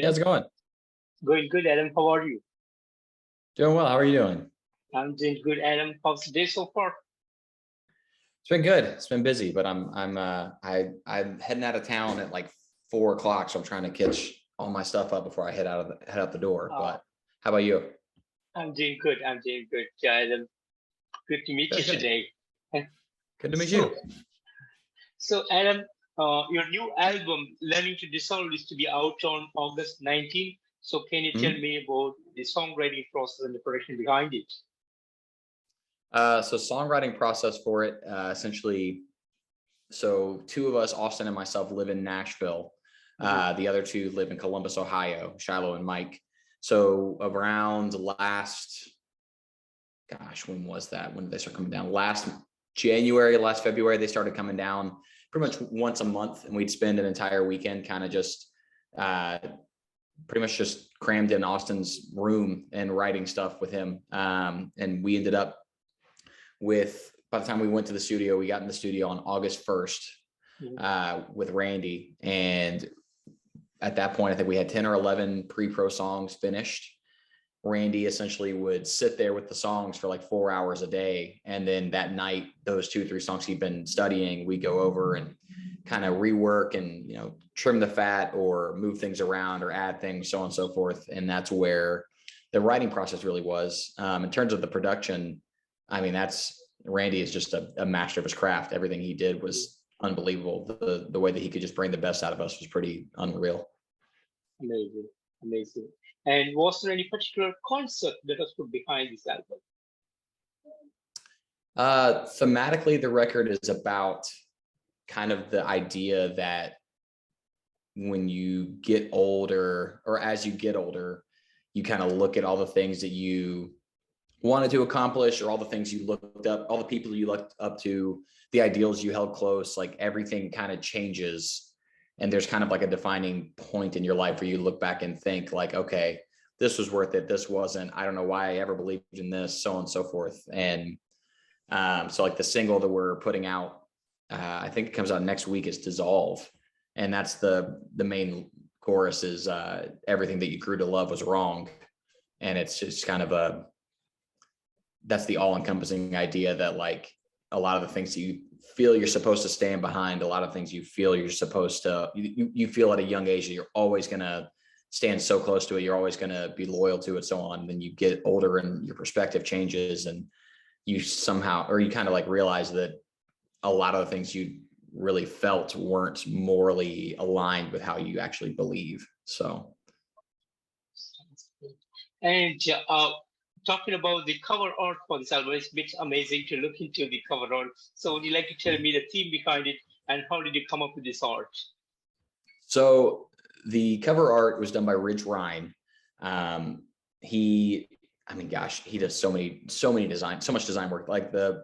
how's it going? Going good, Adam. How are you? Doing well. How are you doing? I'm doing good, Adam. How's the day so far? It's been good. It's been busy, but I'm heading out of town at like 4 o'clock, so I'm trying to catch all my stuff up before I head out the door. Uh, But how about you? I'm doing good. I'm doing good, Adam. Good to meet you Good, good. today. And Good to meet So, you. so Adam, your new album, Learning to Dissolve, is to be out on August 19th. So, can you tell Mhm. me about the songwriting process and the production behind it? So songwriting process for it, essentially. So two of us, Austin and myself, live in Nashville. Mhm. The other two live in Columbus, Ohio, Shiloh and Mike. So around last, gosh, when was that? When did they start coming down? Last January, last February, they started coming down pretty much once a month, and we'd spend an entire weekend kind of just uh, pretty much just crammed in Austin's room and writing stuff with him. And we ended up with, by the time we went to the studio, we got in the studio on August 1st Mhm. with Randy. And at that point, I think we had 10 or 11 pre-pro songs finished. Randy essentially would sit there with the songs for like 4 hours a day. And then that night, those 2 or 3 songs he'd been studying, we go over and kind of rework and, trim the fat or move things around or add things, so on and so forth. And that's where the writing process really was. In terms of the production, I mean, Randy is just a master of his craft. Everything he did was unbelievable. The way that he could just bring the best out of us was pretty unreal. Amazing, amazing. And was there any particular concept that was put behind this album? Thematically, the record is about kind of the idea that when you get older, or as you get older, you kind of look at all the things that you wanted to accomplish, or all the things you looked up, all the people you looked up to, the ideals you held close, like everything kind of changes. And there's kind of like a defining point in your life where you look back and think like, okay, this was worth it. This wasn't. I don't know why I ever believed in this, so on and so forth. And so like the single that we're putting out, I think it comes out next week, is Dissolve. And that's the main chorus is everything that you grew to love was wrong. And it's just kind of that's the all-encompassing idea that like a lot of the things you feel you're supposed to stand behind, a lot of things you feel you're supposed to, you feel at a young age that you're always going to stand so close to it, you're always going to be loyal to it, so on. Then you get older and your perspective changes, and you somehow, or you kind of like realize that a lot of the things you really felt weren't morally aligned with how you actually believe. So And talking about the cover art for this album, it's a bit amazing to look into the cover art. So would you like to tell me the theme behind it and how did you come up with this art? So the cover art was done by Ridge Ryan. I mean, gosh, he does so many design, so much design work. Like the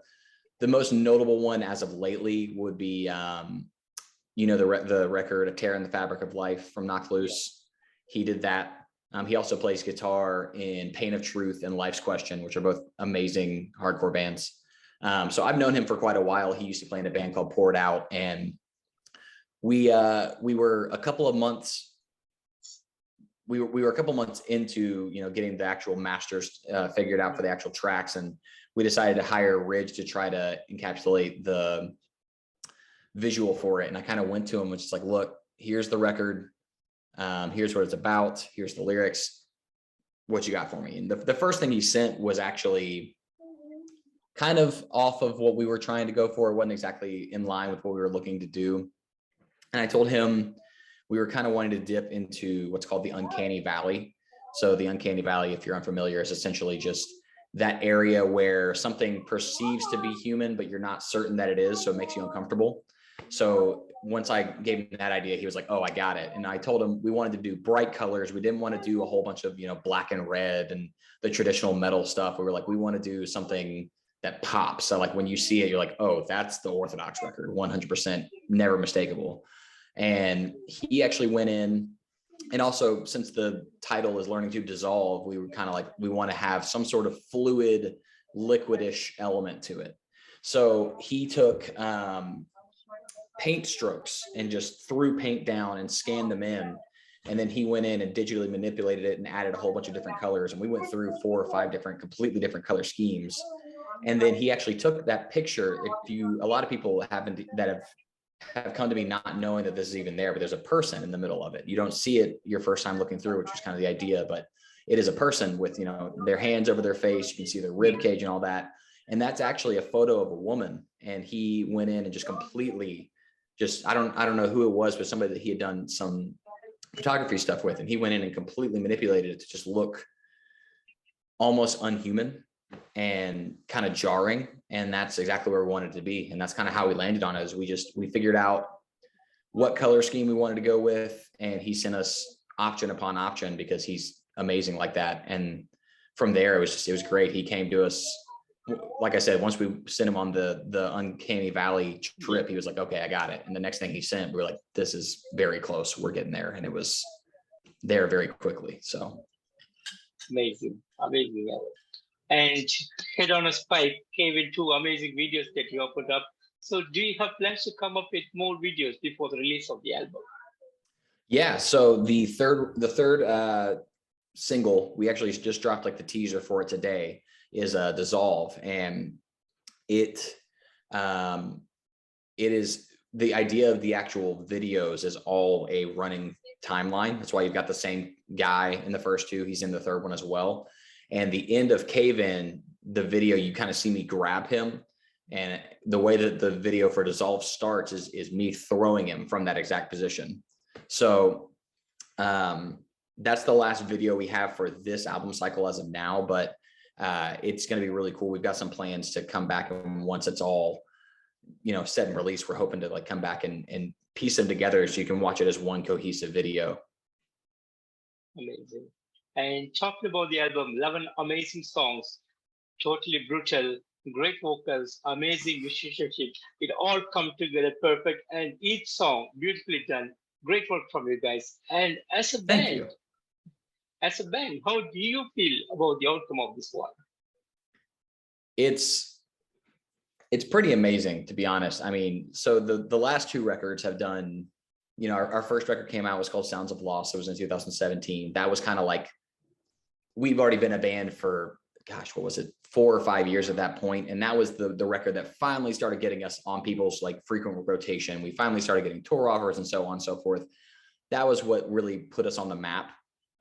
most notable one as of lately would be, the record "A Tear in the Fabric of Life" from Knocked Loose. He did that. He also plays guitar in Pain of Truth and Life's Question, which are both amazing hardcore bands. So I've known him for quite a while. He used to play in a band called Poured Out, and we were a couple of months. We were a couple months into getting the actual masters figured out for the actual tracks, and we decided to hire Ridge to try to encapsulate the visual for it. And I kind of went to him, which is like, look, here's the record. Here's what it's about. Here's the lyrics. What you got for me? And the first thing he sent was actually kind of off of what we were trying to go for. It wasn't exactly in line with what we were looking to do. And I told him we were kind of wanting to dip into what's called the uncanny valley. So the uncanny valley, if you're unfamiliar, is essentially just that area where something perceives to be human, but you're not certain that it is. So it makes you uncomfortable. So once I gave him that idea, he was like, oh, I got it. And I told him we wanted to do bright colors. We didn't want to do a whole bunch of, black and red and the traditional metal stuff. We were like, we want to do something that pops. So like when you see it, you're like, oh, that's the Orthodox record, 100%, never mistakable. And he actually went in, and also since the title is Learning to Dissolve, we were kind of like, we want to have some sort of fluid, liquidish element to it. So he took paint strokes and just threw paint down and scanned them in. And then he went in and digitally manipulated it and added a whole bunch of different colors. And we went through 4 or 5 different, completely different color schemes. And then he actually took that picture. A lot of people have come to me not knowing that this is even there, but there's a person in the middle of it. You don't see it your first time looking through, which was kind of the idea, but it is a person with, their hands over their face. You can see their rib cage and all that. And that's actually a photo of a woman. And he went in and just completely I don't know who it was, but somebody that he had done some photography stuff with, and he went in and completely manipulated it to just look almost unhuman and kind of jarring. And that's exactly where we wanted to be. And that's kind of how we landed on it. Is we figured out what color scheme we wanted to go with. And he sent us option upon option because he's amazing like that. And from there, it was great. He came to us, like I said, once we sent him on the Uncanny Valley trip, he was like, okay, I got it. And the next thing he sent, we were like, this is very close. We're getting there. And it was there very quickly. So amazing. And Head on a Spike came in 2 amazing videos that you have put up. So do you have plans to come up with more videos before the release of the album? Yeah. So the third single, we actually just dropped like the teaser for it today, is Dissolve. And it is the idea of the actual videos is all a running timeline. That's why you've got the same guy in the first 2. He's in the third one as well. And the end of Cave In, the video, you kind of see me grab him. And the way that the video for Dissolve starts is me throwing him from that exact position. So that's the last video we have for this album cycle as of now, but it's going to be really cool. We've got some plans to come back, and once it's all, set and released, we're hoping to like come back and piece them together so you can watch it as one cohesive video. Amazing. And talking about the album, 11 amazing songs, totally brutal, great vocals, amazing musicianship. It all come together perfect, and each song beautifully done. Great work from you guys. And as a band, how do you feel about the outcome of this one? It's pretty amazing, to be honest. I mean, so the last 2 records have done, our first record came out, was called Sounds of Loss. It was in 2017. That was kind of like, we've already been a band for, gosh, what was it, 4 or 5 years at that point. And that was the record that finally started getting us on people's like frequent rotation. We finally started getting tour offers and so on and so forth. That was what really put us on the map.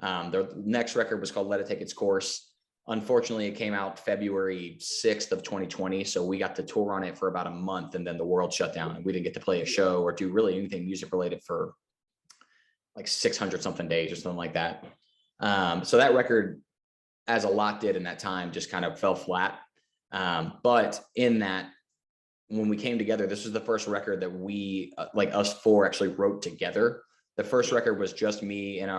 The next record was called Let It Take Its Course. Unfortunately, it came out February 6th of 2020. So we got to tour on it for about a month, and then the world shut down and we didn't get to play a show or do really anything music related for like 600 something days or something like that. So that record, as a lot did in that time, just kind of fell flat. But in that, when we came together, this was the first record that we, like us 4, actually wrote together. The first record was just me and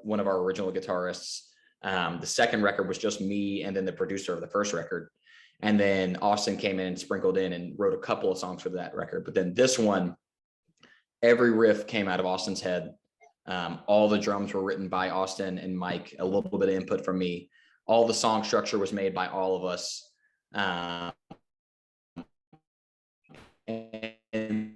one of our original guitarists. The second record was just me and then the producer of the first record. And then Austin came in and sprinkled in and wrote a couple of songs for that record. But then this one, every riff came out of Austin's head. All the drums were written by Austin and Mike, a little bit of input from me. All the song structure was made by all of us. And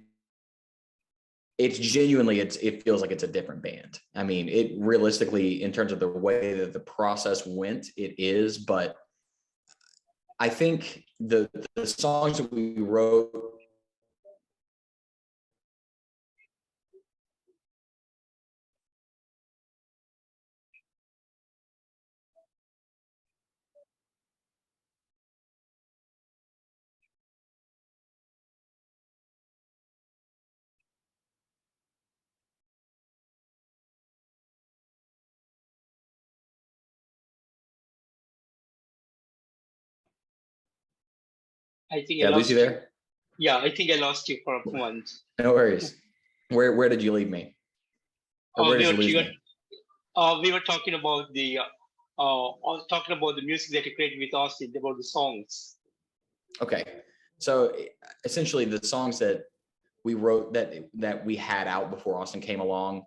it's genuinely, it feels like it's a different band. I mean, it realistically, in terms of the way that the process went, it is, but I think the songs that we wrote, I think did I lose you there? Yeah, I think I lost you for a moment. No worries. Where did you leave me? Or where did you lose me? We were talking about the music that you created with Austin, about the songs. Okay, so essentially the songs that we wrote that we had out before Austin came along,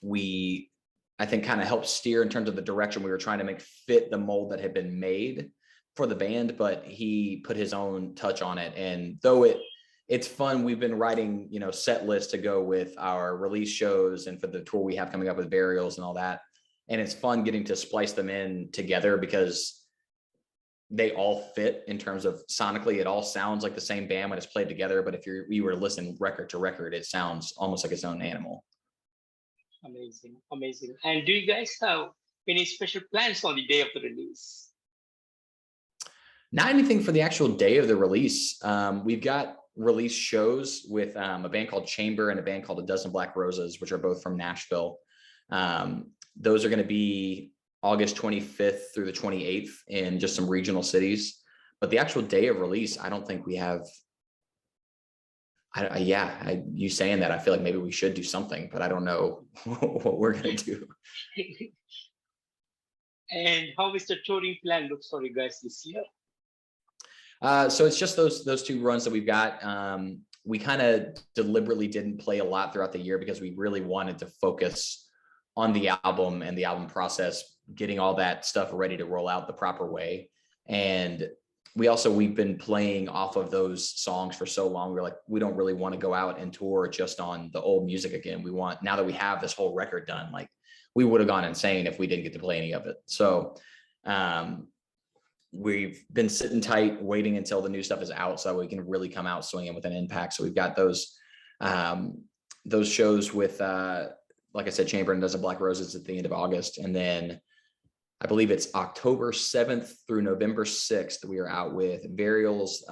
we, I think, kind of helped steer in terms of the direction we were trying to make fit the mold that had been made for the band, but he put his own touch on it. And though it it's fun. We've been writing, set lists to go with our release shows and for the tour we have coming up with Burials and all that. And it's fun getting to splice them in together because they all fit in terms of sonically. It all sounds like the same band when it's played together. But if you were to listen record to record, it sounds almost like its own animal. Amazing, amazing. And do you guys have any special plans on the day of the release? Not anything for the actual day of the release. We've got release shows with a band called Chamber and a band called A Dozen Black Roses, which are both from Nashville. Those are going to be August 25th through the 28th in just some regional cities. But the actual day of release, I don't think we have. You saying that, I feel like maybe we should do something, but I don't know what we're going to do. And how is the touring plan looks for you guys this year? So it's just those two runs that we've got. We kind of deliberately didn't play a lot throughout the year because we really wanted to focus on the album and the album process, getting all that stuff ready to roll out the proper way. And we've been playing off of those songs for so long. We're like, we don't really want to go out and tour just on the old music again. Now that we have this whole record done, like we would have gone insane if we didn't get to play any of it. So, we've been sitting tight, waiting until the new stuff is out so we can really come out swinging with an impact. So we've got those shows with, like I said, Chamber and Dozen Black Roses at the end of August. And then I believe it's October 7th through November 6th. We are out with Burials,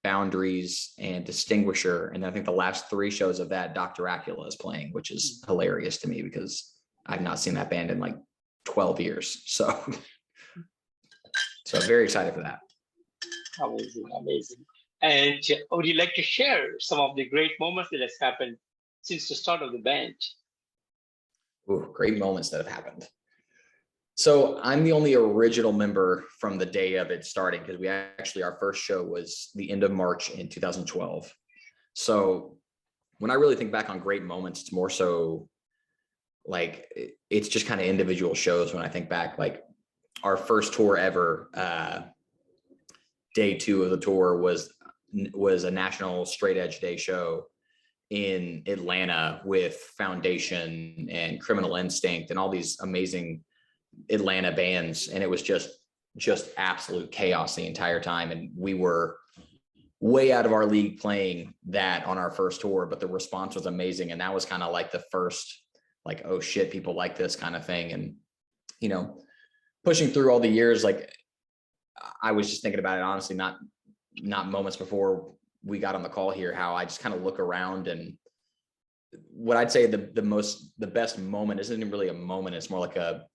Boundaries, and Distinguisher. And I think the last three shows of that, Dr. Acula is playing, which is hilarious to me because I've not seen that band in like 12 years. So very excited for that. Amazing, amazing. And would you like to share some of the great moments that has happened since the start of the band? Ooh, great moments that have happened. So I'm the only original member from the day of it starting because our first show was the end of March in 2012. So when I really think back on great moments, it's more so like it's just kind of individual shows. When I think back, like our first tour ever, day 2 of the tour was a national straight edge day show in Atlanta with Foundation and Criminal Instinct and all these amazing Atlanta bands. And it was just absolute chaos the entire time. And we were way out of our league playing that on our first tour, but the response was amazing. And that was kind of like the first, like, oh shit, people like this kind of thing. And, pushing through all the years, like I was just thinking about it, honestly, not moments before we got on the call here, how I just kind of look around, and what I'd say the best moment isn't really a moment. It's more like a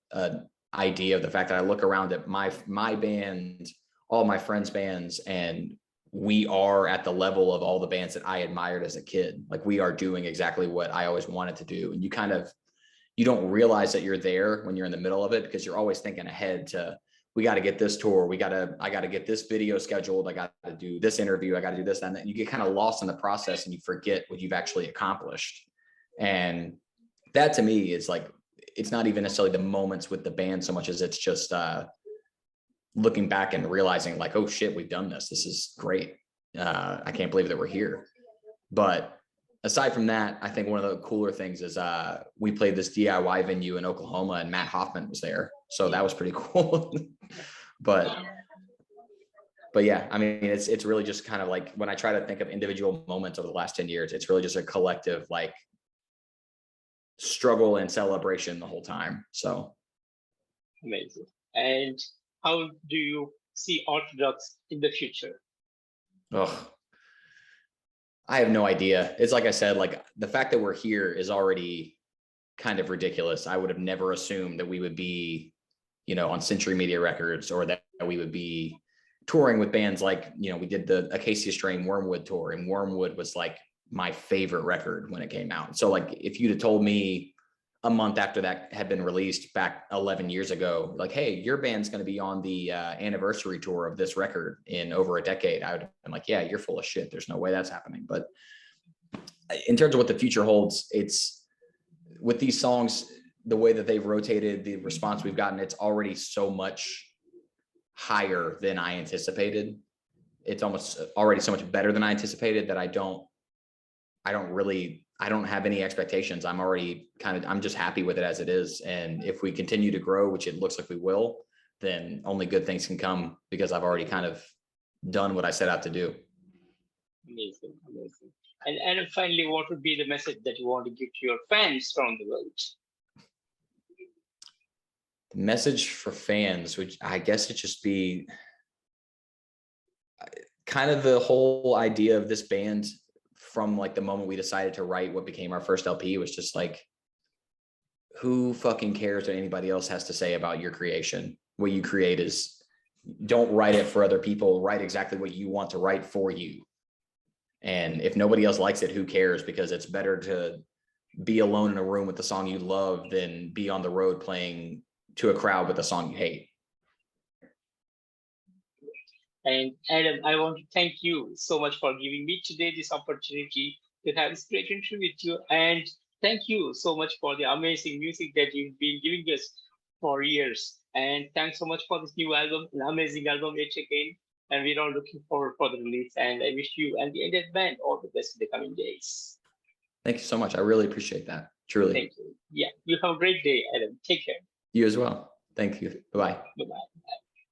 idea of the fact that I look around at my band, all my friends' bands, and we are at the level of all the bands that I admired as a kid. Like we are doing exactly what I always wanted to do. And you don't realize that you're there when you're in the middle of it because you're always thinking ahead to, we got to get this tour. I got to get this video scheduled. I got to do this interview. I got to do this, and then you get kind of lost in the process and you forget what you've actually accomplished. And that to me is like, it's not even necessarily the moments with the band so much as it's just looking back and realizing like, oh shit, we've done this. This is great. I can't believe that we're here. But aside from that, I think one of the cooler things is we played this DIY venue in Oklahoma and Matt Hoffman was there. So that was pretty cool. but yeah, I mean, it's really just kind of like when I try to think of individual moments over the last 10 years, it's really just a collective like struggle and celebration the whole time. So amazing. And how do you see Orthodox in the future? Oh, I have no idea. It's like I said, like the fact that we're here is already kind of ridiculous. I would have never assumed that we would be, on Century Media Records, or that we would be touring with bands like, we did the Acacia Strain Wormwood tour, and Wormwood was like my favorite record when it came out. So like if you'd have told me a month after that had been released back 11 years ago, like, hey, your band's going to be on the anniversary tour of this record in over a decade, I would have been like, yeah, you're full of shit. There's no way that's happening. But in terms of what the future holds, it's with these songs, the way that they've rotated, the response we've gotten, it's already so much higher than I anticipated. it's almost already so much better than I anticipated that I don't have any expectations. I'm just happy with it as it is. And if we continue to grow, which it looks like we will, then only good things can come because I've already kind of done what I set out to do. Amazing, amazing. And finally, what would be the message that you want to give to your fans from the world? The message for fans, which I guess it just be kind of the whole idea of this band from like the moment we decided to write what became our first LP was just like, who fucking cares what anybody else has to say about your creation? What you create is, don't write it for other people, write exactly what you want to write for you. And if nobody else likes it, who cares? Because it's better to be alone in a room with the song you love than be on the road playing to a crowd with a song you hate. And Adam, I want to thank you so much for giving me today this opportunity to have this great interview with you. And thank you so much for the amazing music that you've been giving us for years. And thanks so much for this new album, an amazing album yet again. And we're all looking forward for the release. And I wish you and the entire band all the best in the coming days. Thank you so much. I really appreciate that. Truly. Thank you. Yeah, you have a great day, Adam. Take care. You as well. Thank you. Bye-bye. Bye-bye.